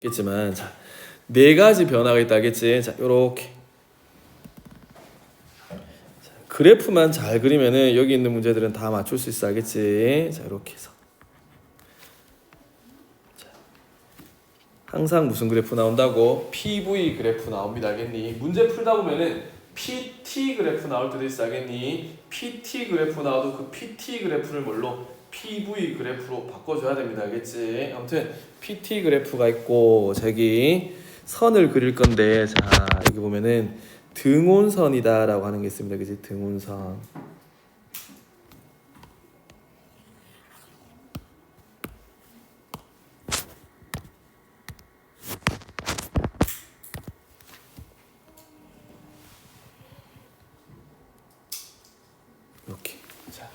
겠지만 자, 네 가지 변화가 있다겠지. 자, 요렇게 자, 그래프만 잘 그리면은 여기 있는 문제들은 다 맞출 수 있어 알겠지? 자, 이렇게 해서 자, 항상 무슨 그래프 나온다고? PV 그래프 나옵니다 알겠니? 문제 풀다 보면은 PT 그래프 나올 때도 있어 알겠니? PT 그래프 나와도 그 PT 그래프를 뭘로? PV 그래프로 바꿔줘야 됩니다 알겠지? 아무튼 PT 그래프가 있고 저기 선을 그릴 건데 자 여기 보면은 등온선이다 라고 하는 게 있습니다 그치? 등온선 이렇게 자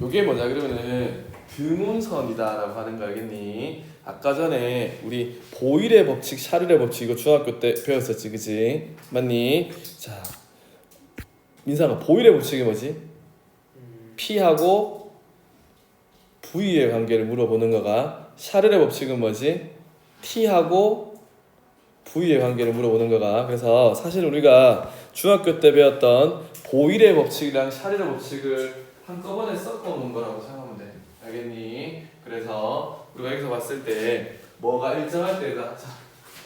요게 뭐냐 그러면은 등온선이다라고 하는 거 알겠니? 아까 전에 우리 보일의 법칙, 샤를의 법칙 이거 중학교 때 배웠었지, 그지? 맞니? 자, 민상아, 보일의 법칙이 뭐지? P하고 V의 관계를 물어보는 거가 샤를의 법칙은 뭐지? T하고 V의 관계를 물어보는 거가 그래서 사실 우리가 중학교 때 배웠던 보일의 법칙이랑 샤를의 법칙을 한꺼번에 섞어놓은 거라고 생각하면 돼. 알겠니? 그래서 우리가 여기서 봤을 때 뭐가 일정할 때다. 자,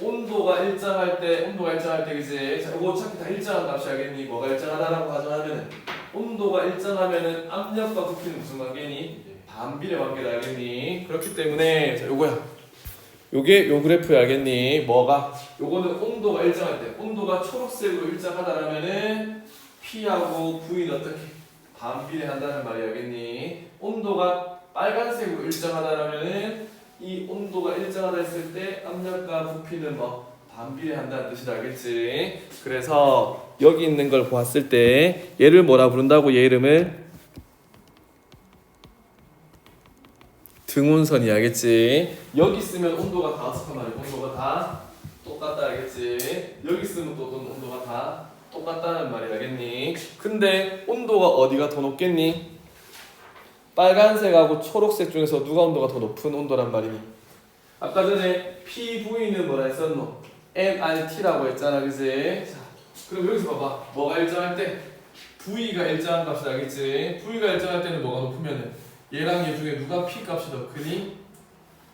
온도가 일정할 때 그지? 자, 이거 어차피 다 일정한 값이 알겠니? 뭐가 일정하다라고 가정하면은 온도가 일정하면은 압력과 부피는 무슨 관계니? 반비례 관계다 알겠니? 그렇기 때문에 자, 요거야. 요게 요 그래프야 알겠니? 뭐가? 요거는 온도가 일정할 때 온도가 초록색으로 일정하다라면은 P하고 V는 어떻게? 반비례한다는 말이 알겠니? 온도가 빨간색으로 일정하다라면은 이 온도가 일정하다 했을 때 압력과 부피는 뭐 반비례한다는 뜻이다 알겠지? 그래서 여기 있는 걸 보았을 때 얘를 뭐라 부른다고 얘 이름을? 등온선이 알겠지? 여기 있으면 온도가 다 어떻단 말이야? 온도가 다 똑같다 알겠지? 여기 있으면 또 온도가 다 똑같다는 말이 알겠니? 근데 온도가 어디가 더 높겠니? 빨간색하고 초록색 중에서 누가 온도가 더 높은 온도란 말이니? 아까 전에 PV는 뭐라 했었노? nRT라고 했잖아 그치? 자, 그럼 여기서 봐봐 뭐가 일정할 때? V가 일정한 값이다 알겠지? V가 일정할 때는 뭐가 높으면은 얘랑 얘 중에 누가 P 값이 더 크니?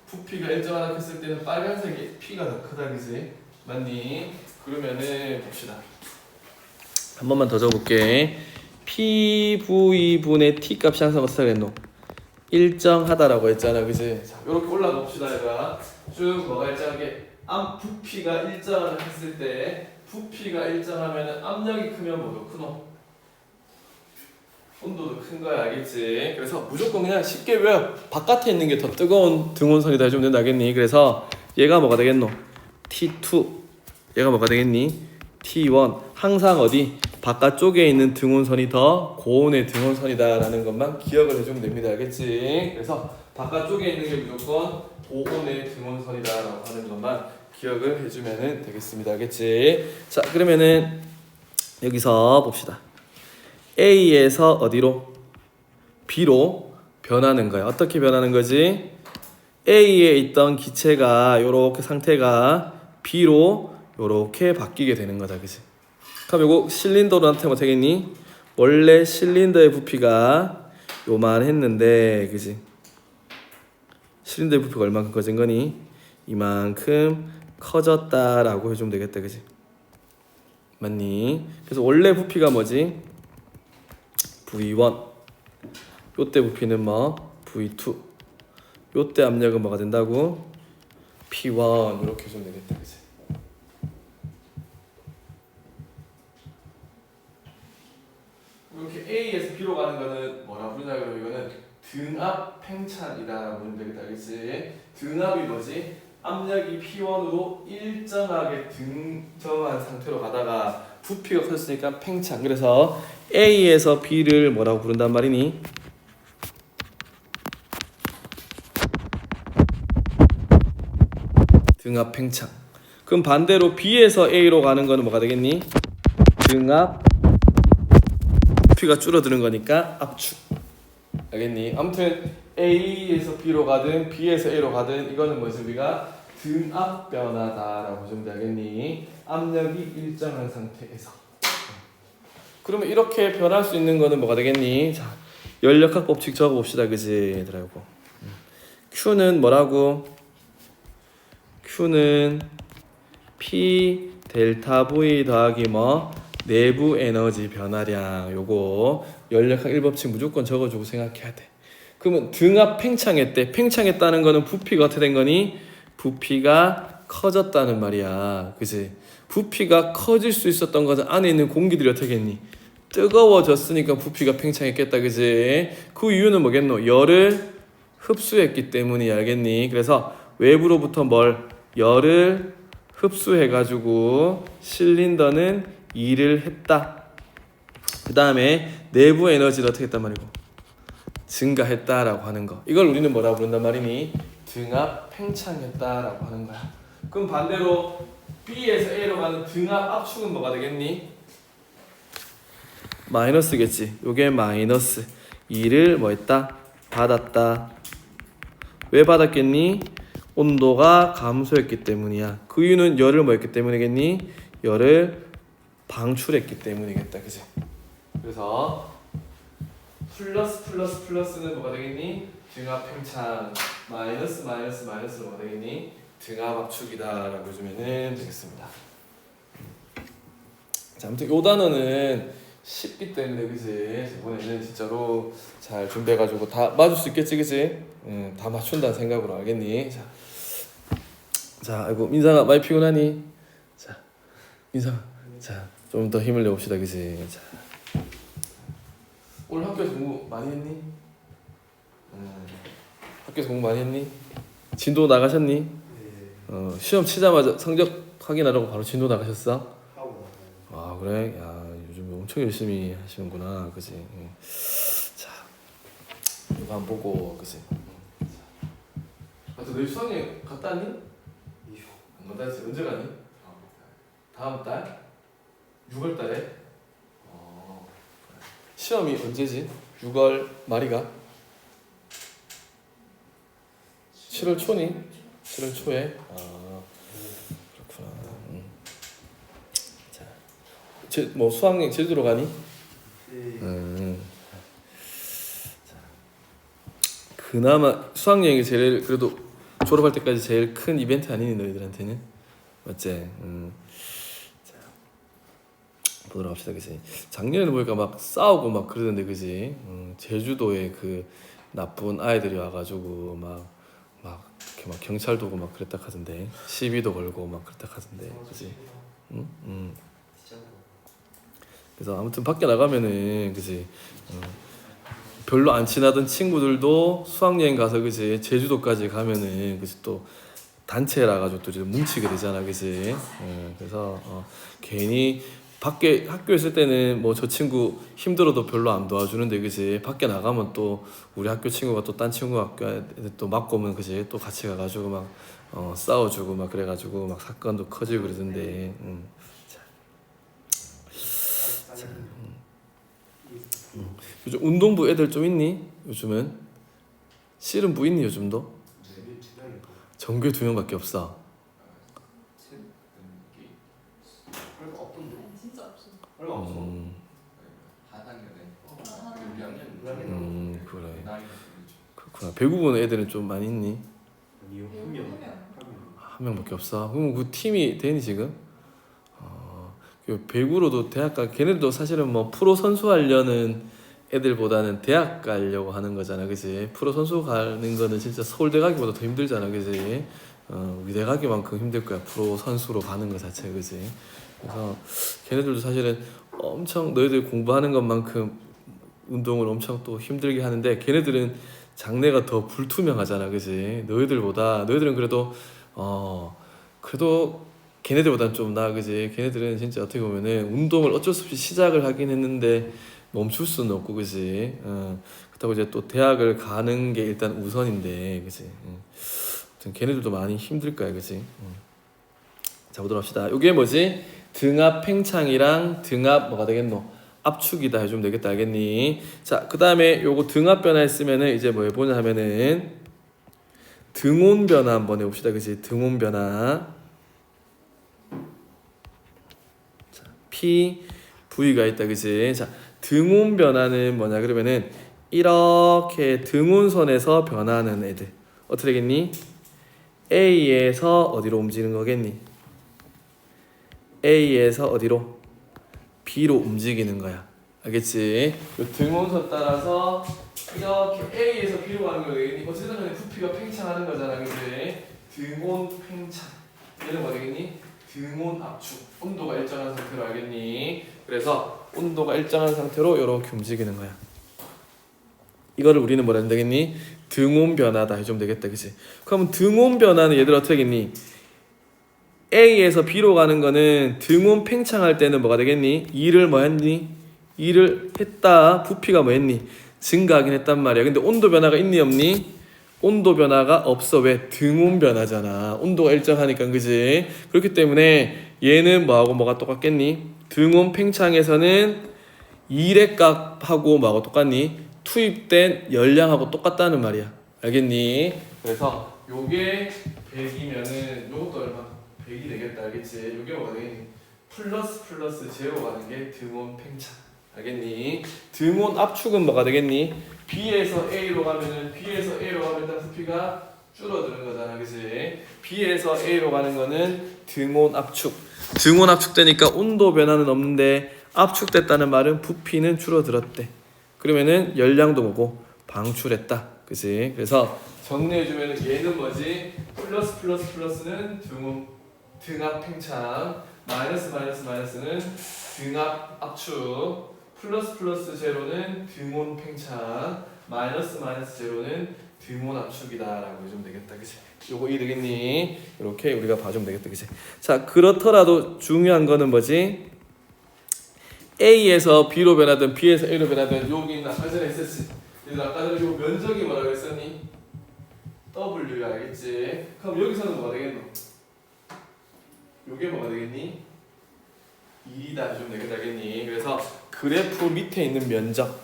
부피가 일정하다 했을 때는 빨간색이 P가 더 크다 그치? 맞니? 그러면은 봅시다 한 번만 더 적어볼게. PV분의 T 값이 항상 어떻게 했노? 일정하다라고 했잖아, 그지? 자, 이렇게 올라가 봅시다, 얘들아. 쭉 뭐가 일정하게? 부피가 일정하다 했을 때, 부피가 일정하면은 압력이 크면 뭐도 크노? 온도도 큰 거야, 알겠지? 그래서 무조건 그냥 쉽게 외워. 바깥에 있는 게 더 뜨거운 등온선이다 해주면 된다, 알겠니? 그래서 얘가 뭐가 되겠노? T2. 얘가 뭐가 되겠니? T1. 항상 어디? 바깥쪽에 있는 등온선이 더 고온의 등온선이다라는 것만 기억을 해주면 됩니다. 알겠지? 그래서 바깥쪽에 있는 게 무조건 고온의 등온선이다라고 하는 것만 기억을 해주면 되겠습니다. 알겠지? 자, 그러면은 여기서 봅시다. A에서 어디로? B로 변하는 거야. 어떻게 변하는 거지? A에 있던 기체가 이렇게 상태가 B로 이렇게 바뀌게 되는 거다. 그치? 그럼 요거 실린더한테 뭐 되겠니? 원래 실린더의 부피가 요만했는데 그지? 실린더의 부피가 얼만큼 커진 거니? 이만큼 커졌다라고 해주면 되겠다 그지? 맞니? 그래서 원래 부피가 뭐지? V1 요때 부피는 뭐? V2 요때 압력은 뭐가 된다고? P1 이렇게 해주면 되겠다 그지? 이렇게 A에서 B로 가는 거는 뭐라 부르냐 그러면 이거는 등압 팽창이다라고 부르면 되겠다 알겠지? 등압이 뭐지? 압력이 P1으로 일정하게 등정한 상태로 가다가 부피가 커졌으니까 팽창. 그래서 A에서 B를 뭐라고 부른단 말이니? 등압 팽창. 그럼 반대로 B에서 A로 가는 거는 뭐가 되겠니? 등압 부피가 줄어드는 거니까 압축. 알겠니? 아무튼 A에서 B로 가든 B에서 A로 가든 이거는 뭐지? 우리가 등압 변화다라고 좀 되겠니? 압력이 일정한 상태에서. 그러면 이렇게 변할 수 있는 거는 뭐가 되겠니? 자, 열역학 법칙 적어봅시다, 그지? 얘들하고. Q는 뭐라고? Q는 P 델타 V 더하기 뭐? 내부 에너지 변화량. 요거 열역학 1법칙 무조건 적어주고 생각해야 돼. 그러면 등압 팽창했대. 팽창했다는 거는 부피가 어떻게 된 거니? 부피가 커졌다는 말이야. 그지? 부피가 커질 수 있었던 것은 안에 있는 공기들이 어떻게 했니? 뜨거워졌으니까 부피가 팽창했겠다. 그지? 그 이유는 뭐겠노? 열을 흡수했기 때문이 알겠니? 그래서 외부로부터 열을 흡수해가지고 실린더는 일을 했다. 그 다음에 내부 에너지를 어떻게 했단 말이고? 증가했다라고 하는 거. 이걸 우리는 뭐라고 부른단 말이니? 등압 팽창했다라고 하는 거야. 그럼 반대로 B에서 A로 가는 등압 압축은 뭐가 되겠니? 마이너스겠지. 요게 마이너스 2를 뭐 했다? 받았다. 왜 받았겠니? 온도가 감소했기 때문이야. 그 이유는 열을 뭐 했기 때문이겠니? 열을 방출했기 때문이겠다. 그치? 그래서 플러스는 뭐가 되겠니? 등압 팽창. 마이너스 뭐가 되겠니? 등압 압축이다 라고 해주면 되겠습니다. 자, 아무튼 요 단어는 쉽기 때문에 그지? 이번에는 진짜로 잘 준비해가지고 다 맞을 수 있겠지, 그지? 다 맞춘다는 생각으로 알겠니? 자, 아이고 민상아 많이 피곤하니? 자, 민상아, 자, 좀 더 힘을 내봅시다, 그지? 자, 오늘 학교에서 공부 많이 했니? 학교에서 공부 많이 했니? 진도 나가셨니? 네. 시험 치자마자 성적 확인하려고 바로 진도 나가셨어? 하고 아 그래? 야 요즘 엄청 열심히 하시는구나, 그지? 자, 이거 한번 보고, 그지? 아, 또 내일 수학여행 갔다 왔니? 안 갔다 왔지? 언제 가니? 다음 달? 6월 달에? 시험이 언제지? 6월 말이가? 7월 초니? 7월 초에? 아 그렇구나. 자, 뭐 수학여행 제주도로 가니? 네. 자, 그나마 수학여행이 제일 그래도 졸업할 때까지 제일 큰 이벤트 아니니 너희들한테는? 맞지? 자, 보도록 합시다, 그지? 작년에는 보니까 막 싸우고 막 그러던데, 그지? 제주도에 그 나쁜 아이들이 와가지고 막 이렇게 막 경찰도 오고 막 그랬다 하던데, 시비도 걸고 막 그랬다 하던데, 그지? 그래서 아무튼 밖에 나가면은, 그지? 별로 안 친하던 친구들도 수학여행 가서, 그지? 제주도까지 가면은, 그지? 또 단체라 가지고 또 이제 뭉치게 되잖아, 그지? 그래서 괜히 밖에 학교에 있을 때는 뭐 저 친구 힘들어도 별로 안 도와주는데, 그지? 밖에 나가면 또 우리 학교 친구가 또 딴 친구 학교 애들 또 맞고 오면, 그지? 또 같이 가가지고 막 싸워주고 막 그래가지고 막 사건도 커지고 그러던데. 요즘 운동부 애들 좀 있니? 요즘은 씨름부 있니? 요즘도? 전교에 2명밖에 없어. 진짜 없어. 얼마 없어. 그래. 그렇구나. 배구분 애들은 좀 많이 있니? 아니요, 한 명. 한 명밖에 없어. 그럼 그 팀이 되니 지금? 그 배구로도 대학 가. 걔네들도 사실은 뭐 프로 선수 하려는 애들보다는 대학 가려고 하는 거잖아, 그지? 프로 선수 가는 거는 진짜 서울대 가기보다 더 힘들잖아, 그지? 의대 가기만큼 힘들 거야, 프로 선수로 가는 거 자체, 그지? 그래서 걔네들도 사실은 엄청 너희들 공부하는 것만큼 운동을 엄청 또 힘들게 하는데, 걔네들은 장래가 더 불투명하잖아, 그지? 너희들은 그래도 그래도 걔네들보다는 좀 나아, 그지? 걔네들은 진짜 어떻게 보면은 운동을 어쩔 수 없이 시작을 하긴 했는데 멈출 수는 없고, 그지? 그렇다고 이제 또 대학을 가는 게 일단 우선인데, 그지? 걔네들도 많이 힘들 거야, 그지? 자, 보도록 합시다. 이게 뭐지? 등압 팽창이랑 등압 뭐가 되겠노? 압축이다 해주면 되겠다, 알겠니? 자, 그 다음에 요거 등압 변화했으면은 이제 뭐 해보냐 하면은 등온 변화 한번 해봅시다. 그치? 등온 변화. 자, P, V가 있다. 그치? 자, 등온 변화는 뭐냐? 그러면은 이렇게 등온선에서 변하는 애들. 어떻게 되겠니? A에서 어디로 움직이는 거겠니? A에서 어디로? B로 움직이는 거야. 알겠지? 요 등온선 따라서 이렇게 A에서 B로 가는 거겠니? 어쨌든 간에 부피가 팽창하는 거잖아. 그치? 등온 팽창. 얘는 뭐 되겠니? 등온 압축. 온도가 일정한 상태로 알겠니? 그래서 온도가 일정한 상태로 이렇게 움직이는 거야. 이거를 우리는 뭐라 하면 되겠니? 등온 변화다 해주면 되겠다. 그치? 그럼 등온 변화는 얘들 어떻게 하겠니? A에서 B로 가는 거는 등온 팽창할 때는 뭐가 되겠니? 2를 뭐 했니? 2를 했다. 부피가 뭐 했니? 증가하긴 했단 말이야. 근데 온도 변화가 있니 없니? 온도 변화가 없어. 왜? 등온 변화잖아. 온도가 일정하니까. 그지? 그렇기 때문에 얘는 뭐하고 뭐가 똑같겠니? 등온 팽창에서는 1의 값하고 뭐하고 똑같니? 투입된 열량하고 똑같다는 말이야. 알겠니? 그래서 요게 100이면은 요것도 얼마? 100이 되겠다. 알겠지? 요게 뭐가 되겠니? 플러스 제로가 되는 게 등온 팽창. 알겠니? 등온 압축은 뭐가 되겠니? B에서 A로 가면은 B에서 A로 가면 일단 부피가 줄어드는 거잖아. 그치? B에서 A로 가는 거는 등온 압축. 등온 압축되니까 온도 변화는 없는데 압축됐다는 말은 부피는 줄어들었대. 그러면은 열량도 뭐고? 방출했다. 그치? 그래서 정리해주면은 얘는 뭐지? 플러스는 등압 팽창, 마이너스는 등압 압축, 플러스 제로는 등온 팽창, 마이너스 제로는 등온 압축이다라고 해주면 되겠다. 그치? 요거 이해되겠니? 이렇게 우리가 봐주면 되겠다. 그치? 자, 그렇더라도 중요한 거는 뭐지? A에서 B로 변하든 B에서 A로 변하든 여기는 아까 전에 했었지. 그래서 아까 전에 요 면적이 뭐라고 했었니? W가 알겠지? 그럼 여기서는 뭐가 되겠노? 요게 뭐가 되겠니? 2다 좀 되겠니? 그래서 그래프 밑에 있는 면적,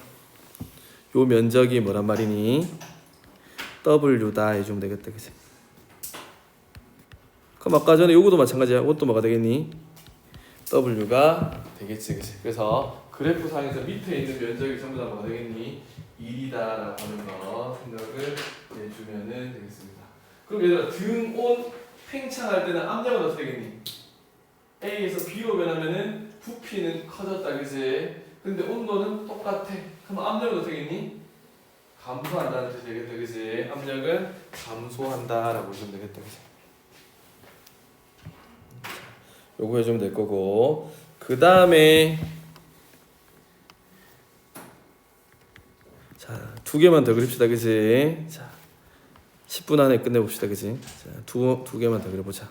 요 면적이 뭐란 말이니? W다 해주면 되겠다. 그치? 그럼 아까 전에 요거도 마찬가지야. 이것도 뭐가 되겠니? W가 되겠지. 그치? 그래서 그래프 상에서 밑에 있는 면적이 전부 다 뭐가 되겠니? 1이다라고 하는 거 생각을 해주면 되겠습니다. 그럼 얘들아 등온 팽창할 때는 압력은 어떻게 되겠니? A에서 B로 변하면은 부피는 커졌다. 그치? 근데 온도는 똑같아. 그럼 압력은 어떻게 되겠니? 감소한다는 뜻이 되겠다. 그치? 압력은 감소한다라고 보시면 되겠다. 그치? 요거 해주면 될 거고, 그 다음에 자, 2개만 더 그립시다. 그치? 자, 10분 안에 끝내봅시다. 그치? 자, 두 개만 더 그려보자.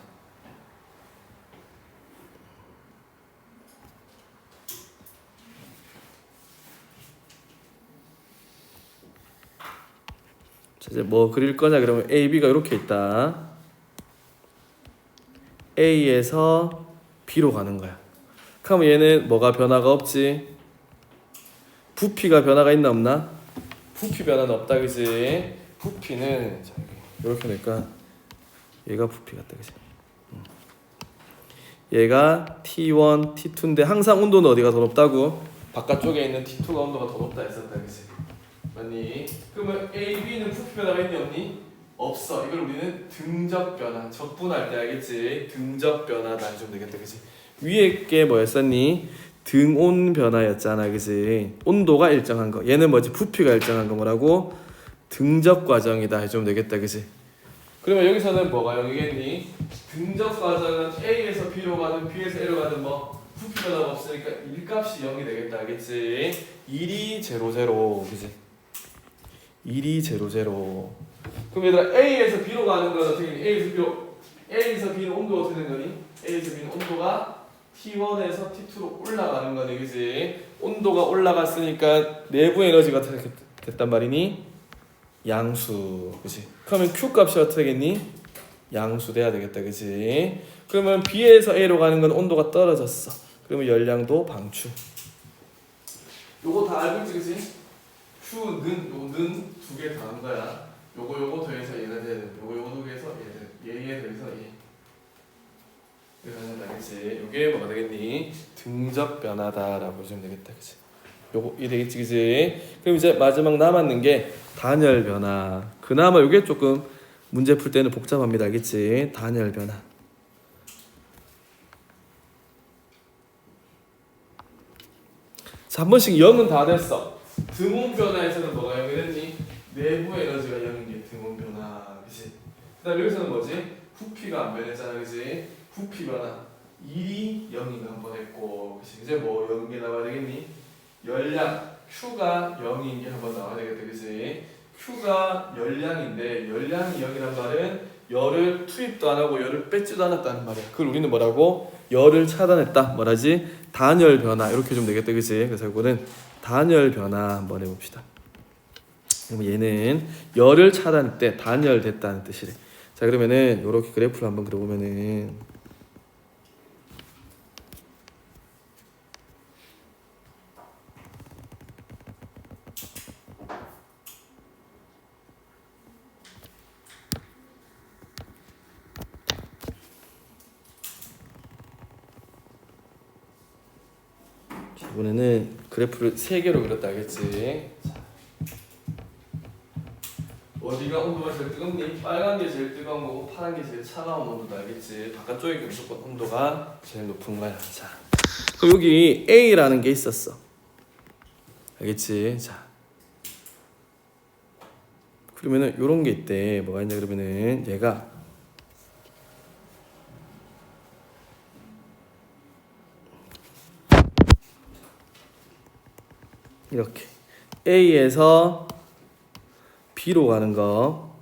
자, 이제 뭐 그릴 거냐 그러면 A, B가 이렇게 있다. A에서 B로 가는 거야. 그럼 얘는 뭐가 변화가 없지? 부피가 변화가 있나 없나? 부피 변화는 없다. 그지? 부피는 자, 이렇게 하니까 얘가 부피 같다. 그지? 얘가 T1, T2인데 항상 온도는 어디가 더 높다고? 바깥쪽에 있는 T2가 온도가 더 높다 했었다. 그지? 맞니? 그러면 A, B는 부피 변화가 있니 없니? 없어. 이걸 우리는 등적 변화, 적분할 때 알겠지? 등적 변화다 해주면 되겠다. 그지? 위에 게 뭐였었니? 등온 변화였잖아. 그지? 온도가 일정한 거. 얘는 뭐지? 부피가 일정한 거 뭐라고? 등적 과정이다 해주면 되겠다. 그지? 그러면 여기서는 뭐가 0이겠니? 등적 과정은 A에서 B로 가든 B에서 A로 가든 뭐 부피 변화가 없으니까 1값이 0이 되겠다. 알겠지? 1이 0, 그지? 1이 0. 그럼 얘들아 A에서 B로 가는 건 어떻게 되니? A에서 B는 온도가 어떻게 되는 거니? A에서 B는 온도가 T1에서 T2로 올라가는 거네. 그지? 온도가 올라갔으니까 내부 에너지가 어떻게 됐단 말이니? 양수. 그지? 그러면 Q 값이 어떻게 되겠니? 양수 돼야 되겠다. 그지? 그러면 B에서 A로 가는 건 온도가 떨어졌어. 그러면 열량도 방출. 요거 다 알고 있지? 그지? Q는 요 는 두 개 다 한 거야. 요거 더해서 얘가 돼야 돼. 요거 더해서 얘에 더해서 얘. 이렇게 하는 거 알겠지? 요게 뭐가 되겠니? 등적 변화다라고 보시면 되겠다, 그치? 요거 이 되겠지, 그치? 그럼 이제 마지막 남았는 게 단열 변화. 그나마 요게 조금 문제 풀 때는 복잡합니다, 알겠지? 단열 변화. 자, 한 번씩 0은 다 됐어. 등온 변화에서는 뭐가 0이 됐니? 내부 에너지가 0인 게 등온 변화, 그치? 그 다음에 여기서는 뭐지? 부피가 안 변했잖아, 그치? 부피 변화 1이 0인가 한번 했고, 그치? 이제 뭐 0이 나와야 되겠니? 열량 Q가 0인 게 한번 나와야 되겠다, 그치? Q가 열량인데 열량이 0이란 말은 열을 투입도 안 하고 열을 뺏지도 않았다는 말이야. 그걸 우리는 뭐라고? 열을 차단했다. 뭐라지? 단열 변화. 이렇게 좀 되겠다, 그치? 그래서 이거는 단열 변화 한번 해봅시다. 그럼 얘는 열을 차단할 때 단열됐다는 뜻이래. 자, 그러면은 이렇게 그래프를 한번 그려보면은 이번에는 그래프를 3개로 그렸다, 알겠지? 어디가 온도가 제일 뜨겁니? 빨간 게 제일 뜨거운 거고 파란 게 제일 차가운 온도다, 알겠지? 바깥쪽이 무조건 온도가 제일 높은 거야. 자, 그럼 여기 A라는 게 있었어, 알겠지? 자, 그러면은 요런 게 있대. 뭐가 있냐 그러면은 얘가 이렇게 A에서 B로 가는 거.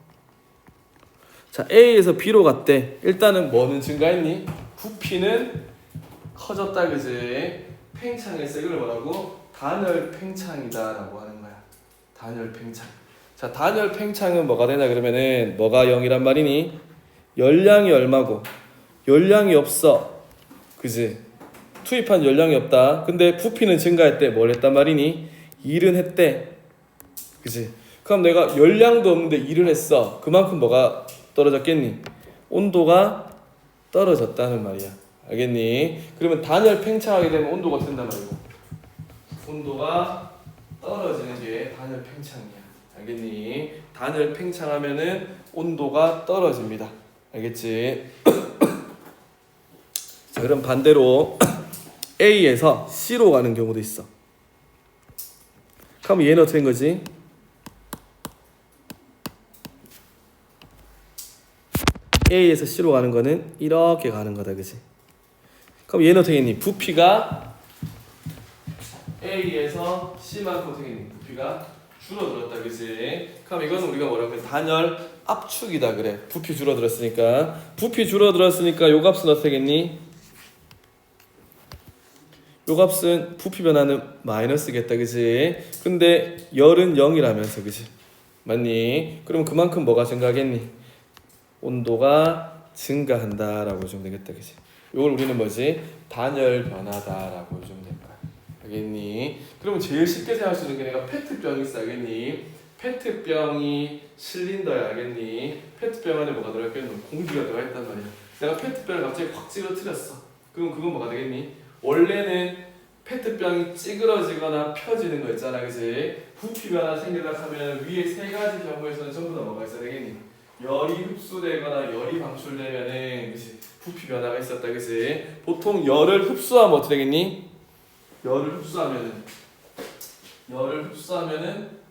자, A에서 B로 갔대. 일단은 뭐는 증가했니? 부피는 커졌다, 그지? 팽창했어. 이걸 뭐라고? 단열 팽창이다라고 하는 거야. 단열 팽창. 자, 단열 팽창은 뭐가 되냐 그러면은 뭐가 0이란 말이니? 열량이 얼마고? 열량이 없어, 그지? 투입한 열량이 없다. 근데 부피는 증가했대. 뭘 했단 말이니? 일은 했대, 그지? 그럼 내가 열량도 없는데 일을 했어. 그만큼 뭐가 떨어졌겠니? 온도가 떨어졌다는 말이야. 알겠니? 그러면 단열 팽창하게 되면 온도가 된단 말이고, 온도가 떨어지는 게 단열 팽창이야. 알겠니? 단열 팽창하면은 온도가 떨어집니다. 알겠지? 자, 그럼 반대로 A에서 C로 가는 경우도 있어. 그럼 얘는 어떻게 된 거지? A에서 C로 가는 거는 이렇게 가는 거다, 그지? 그럼 얘는 어떻게 했니? 부피가 A에서 C만큼 어떻게 했니? 부피가 줄어들었다, 그지? 그럼 이거는 우리가 뭐라고 해? 단열 압축이다 그래. 부피 줄어들었으니까. 부피 줄어들었으니까 요 값은 어떻게 했니? 요 값은 부피 변화는 마이너스겠다, 그지? 근데 열은 0이라면서, 그지? 맞니? 그럼 그만큼 뭐가 증가하겠니? 온도가 증가한다라고 좀 되겠다, 그지? 이걸 우리는 뭐지? 단열 변화다라고 좀 될 거야. 알겠니? 그러면 제일 쉽게 생각할 수 있는 게 내가 페트병이 있어, 알겠니? 페트병이 실린더야, 알겠니? 페트병 안에 뭐가 들어있겠니? 공기가 들어있단 말이야. 내가 페트병을 갑자기 확 찌그러뜨렸어. 그럼 그건 뭐가 되겠니? 원래는 페트병이 찌그러지거나 펴지는 거 있잖아, 그지? 부피 변화 생기려고 하면 위에 3가지 경우에서는 전부 다 뭐가 있어야 되겠니? 열이 흡수되거나 열이 방출되면은, 그치? 부피 변화가 있었다, 그치? 보통 열을 흡수하면 어떻게 되겠니? 열을 흡수하면은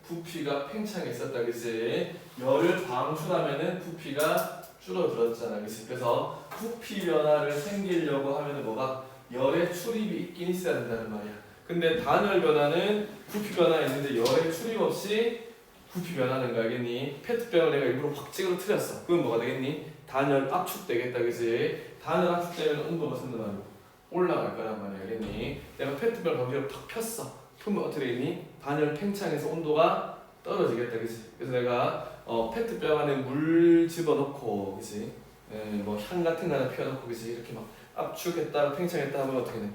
부피가 팽창이 있었다, 그치? 열을 방출하면은 부피가 줄어들었잖아, 그치? 그래서 부피 변화를 생기려고 하면은 뭐가? 열의 출입이 있긴 있어야 된다는 말이야. 근데 단열 변화는 부피 변화 있는데 열의 출입 없이 부피 변하는 거 알겠니? 페트병을 내가 일부러 확 찌그러뜨렸어. 그럼 뭐가 되겠니? 단열 압축되겠다, 그지? 단열 압축되면 온도가 선도하고 올라갈 거란 말이야, 알겠니? 내가 페트병을 갑자기 탁 폈어. 그러면 어떻게 되겠니? 단열 팽창해서 온도가 떨어지겠다, 그지? 그래서 내가 페트병 안에 물 집어넣고, 그지? 뭐 향 같은 거 하나 피워놓고, 그지? 이렇게 막 압축했다, 팽창했다 하면 어떻게 돼?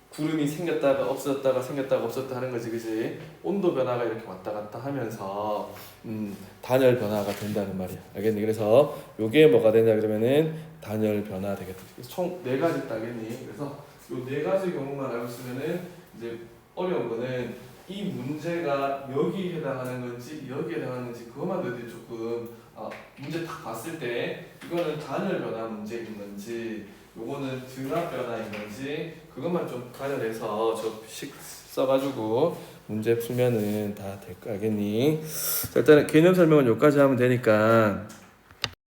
구름이 생겼다가 없어졌다가 생겼다가 없어졌다 하는 거지, 그지? 온도 변화가 이렇게 왔다 갔다 하면서 단열 변화가 된다는 말이야. 알겠니? 그래서 요게 뭐가 되냐 그러면은 단열 변화 되겠다. 총 4가지 있다겠니? 그래서 요 4가지 경우만 알고 있으면은 이제 어려운 거는 이 문제가 여기에 해당하는 건지 여기에 해당하는 건지 그것만 너희들이 조금 문제 딱 봤을 때 이거는 단열 변화 문제인 건지 요거는 등압 변화인 건지 그것만 좀 가려내서 저식 써가지고 문제 풀면은 다 될 거 알겠니? 자, 일단은 개념 설명은 여기까지 하면 되니까